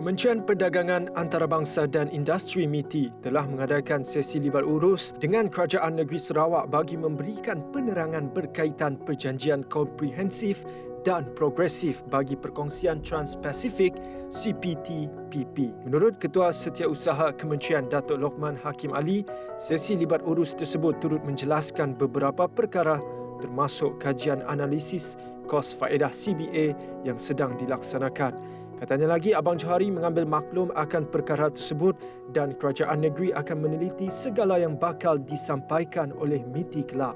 Kementerian Perdagangan Antarabangsa dan Industri MITI telah mengadakan sesi libat urus dengan Kerajaan Negeri Sarawak bagi memberikan penerangan berkaitan perjanjian komprehensif dan progresif bagi perkongsian Trans-Pasifik CPTPP. Menurut Ketua Setiausaha Kementerian Datuk Lokman Hakim Ali, sesi libat urus tersebut turut menjelaskan beberapa perkara termasuk kajian analisis kos faedah CBA yang sedang dilaksanakan. Katanya lagi, Abang Johari mengambil maklum akan perkara tersebut dan kerajaan negeri akan meneliti segala yang bakal disampaikan oleh MITI kelak.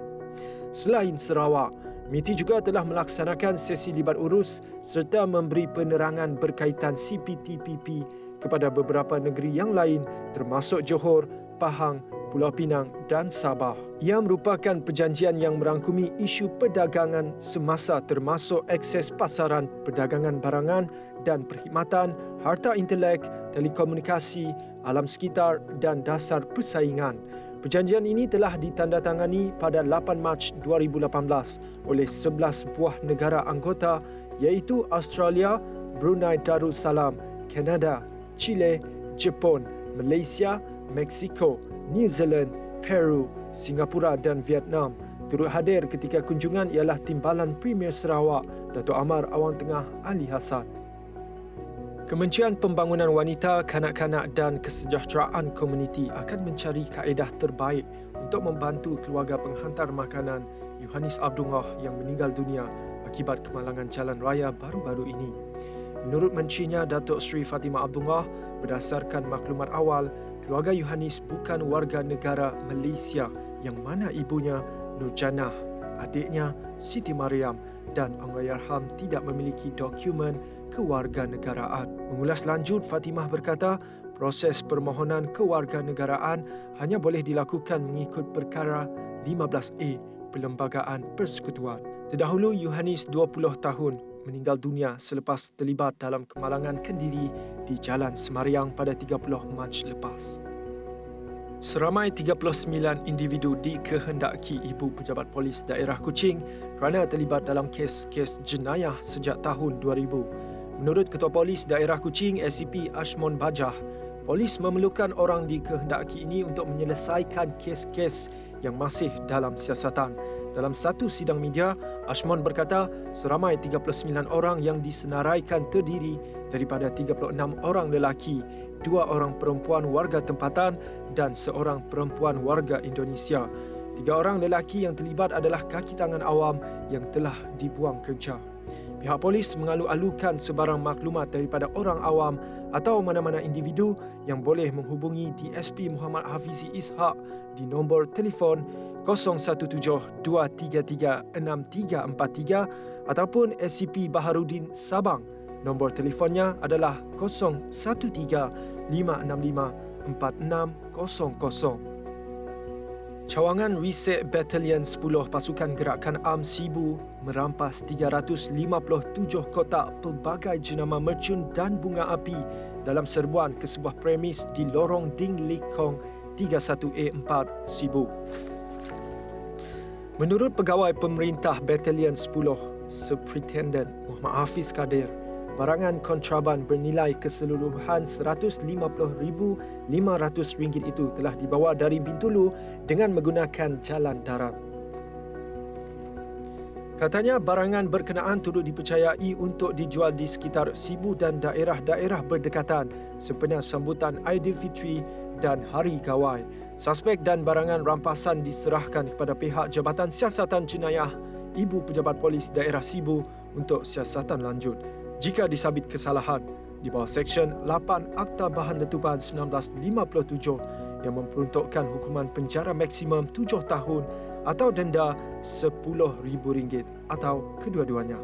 Selain Sarawak, MITI juga telah melaksanakan sesi libat urus serta memberi penerangan berkaitan CPTPP kepada beberapa negeri yang lain termasuk Johor, Pahang, Pulau Pinang dan Sabah. Ia merupakan perjanjian yang merangkumi isu perdagangan semasa termasuk akses pasaran, perdagangan barangan dan perkhidmatan, harta intelek, telekomunikasi, alam sekitar dan dasar persaingan. Perjanjian ini telah ditandatangani pada 8 Mac 2018 oleh 11 buah negara anggota iaitu Australia, Brunei Darussalam, Kanada, Chile, Jepun, Malaysia, Mexico, New Zealand, Peru, Singapura dan Vietnam. Turut hadir ketika kunjungan ialah Timbalan Premier Sarawak, Datuk Amar Awang Tengah Ali Hassan. Kementerian Pembangunan Wanita, Kanak-kanak dan Kesejahteraan Komuniti akan mencari kaedah terbaik untuk membantu keluarga penghantar makanan Yohanis Abdullah yang meninggal dunia akibat kemalangan jalan raya baru-baru ini. Menurut Menterinya Datuk Seri Fatimah Abdullah, berdasarkan maklumat awal, keluarga Yohanis bukan warga negara Malaysia yang mana ibunya Nur Jannah, adiknya Siti Mariam dan Allahyarham tidak memiliki dokumen kewarganegaraan. Mengulas lanjut, Fatimah berkata, proses permohonan kewarganegaraan hanya boleh dilakukan mengikut perkara 15A Perlembagaan Persekutuan. Terdahulu, Yohanis 20 tahun meninggal dunia selepas terlibat dalam kemalangan kendiri di Jalan Semariang pada 30 Mac lepas. Seramai 39 individu dikehendaki Ibu Pejabat Polis Daerah Kuching kerana terlibat dalam kes-kes jenayah sejak tahun 2000. Menurut Ketua Polis Daerah Kuching SCP Ashmon Bajah, polis memerlukan orang dikehendaki ini untuk menyelesaikan kes-kes yang masih dalam siasatan. Dalam satu sidang media, Ashmon berkata seramai 39 orang yang disenaraikan terdiri daripada 36 orang lelaki, 2 orang perempuan warga tempatan dan seorang perempuan warga Indonesia. 3 orang lelaki yang terlibat adalah kaki tangan awam yang telah dibuang kerja. Pihak polis mengalu-alukan sebarang maklumat daripada orang awam atau mana-mana individu yang boleh menghubungi DSP Muhammad Hafizi Ishak di nombor telefon 017-233-6343 ataupun SCP Baharudin Sabang. Nombor telefonnya adalah 013-565-4600. Cawangan Resek Batalion 10 Pasukan Gerakan Am Sibu merampas 357 kotak pelbagai jenama mercun dan bunga api dalam serbuan ke sebuah premis di lorong Ding Lekong 31A4 Sibu. Menurut Pegawai Pemerintah Batalion 10 Superintendent Muhammad Hafiz Kadir, barangan kontraban bernilai keseluruhan RM150,500 itu telah dibawa dari Bintulu dengan menggunakan jalan darat. Katanya barangan berkenaan turut dipercayai untuk dijual di sekitar Sibu dan daerah-daerah berdekatan sempena sambutan Aidilfitri dan Hari Gawai. Suspek dan barangan rampasan diserahkan kepada pihak Jabatan Siasatan Jenayah Ibu Pejabat Polis Daerah Sibu untuk siasatan lanjut jika disabit kesalahan di bawah Seksyen 8 Akta Bahan Letupan 1957 yang memperuntukkan hukuman penjara maksimum 7 tahun atau denda RM10,000 atau kedua-duanya.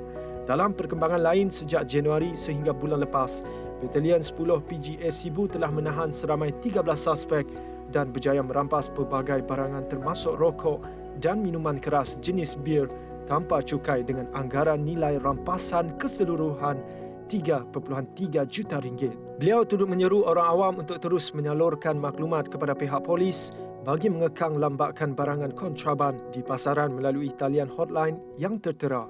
Dalam perkembangan lain, sejak Januari sehingga bulan lepas, Batalion 10 PGA Sibu telah menahan seramai 13 suspek dan berjaya merampas pelbagai barangan termasuk rokok dan minuman keras jenis bir tanpa cukai dengan anggaran nilai rampasan keseluruhan RM3.3 juta. Beliau turut menyeru orang awam untuk terus menyalurkan maklumat kepada pihak polis bagi mengekang lambakan barangan kontraban di pasaran melalui talian hotline yang tertera.